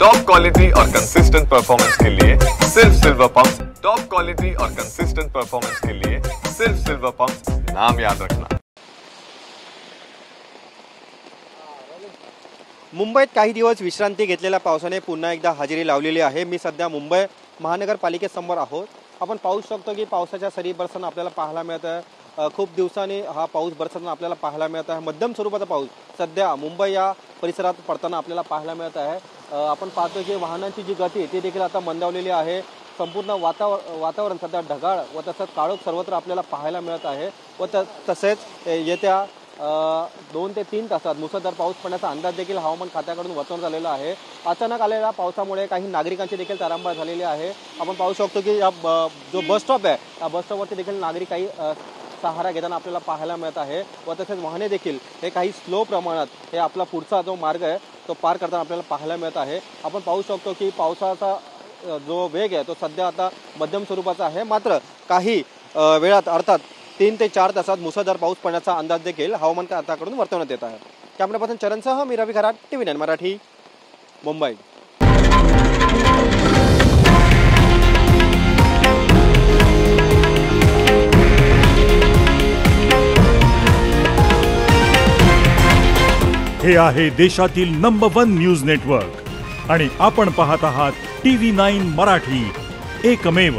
Top quality और consistent performance के लिए सिर्फ सिल्वर पंप्स। टॉप क्वालिटी और कंसिस्टेंट परफॉर्मेंस के लिए सिर्फ सिल्वर पंप्स, नाम याद रखना। मुंबईत काही दिवस विश्रांती घेतलेल्या पावसाने पुन्हा एकदा हजेरी लावलेली आहे। मी सध्या मुंबई महानगरपालिकेसमोर आहोत। आपण पाहू शकतो की पावसाच्या सरी बरसताना आपल्याला पाहायला मिळत आहे। खूप दिवसांनी हा पाऊस बरसताना आपल्याला पाहायला मिळत आहे। मध्यम स्वरूपाचा पाऊस सध्या मुंबई या परिसरात पडताना आपल्याला पाहायला मिळत आहे। आपण पाहतो की वाहनांची जी गती ती देखील आता मंदावलेली आहे। संपूर्ण वातावरण सध्या ढगाळ व तसंच काळोख सर्वत्र आपल्याला पाहायला मिळत आहे व तसेच येत्या 2 ते 3 तासात मुसळधार पाऊस पडण्याचा अंदाज देखील हवामान खात्याकडून वर्तवण्यात आलेला आहे। अचानक आलेल्या पावसामुळे काही नागरिकांची देखील तारांबळ झालेली आहे। आपण पाहू शकतो की जो बस स्टॉप आहे त्या बस स्टॉपवरती देखील नागरिक काही सहारा घेताना आपल्याला पाहायला मिळत आहे व तसेच वाहने देखील हे काही स्लो प्रमाणात हे आपला पुढचा जो मार्ग आहे तो पार करताना आपल्याला पाहायला मिळत आहे। आपण पाहू शकतो की पावसाचा जो वेग आहे तो सध्या आता मध्यम स्वरूपाचा आहे। मात्र काही वेळात अर्थात 3 ते 4 तासात मुसळधार पाऊस पडण्याचा अंदाज देखील हवामान खात्याकडून वर्तवण्यात येत आहे। कॅमेरापर्सन चरणसह मी रवी खराट, TV9 मराठी, मुंबई। हे आहे देशातील नंबर 1 न्यूज नेटवर्क आणि आपण पाहत आहात TV9 मराठी, एकमेव।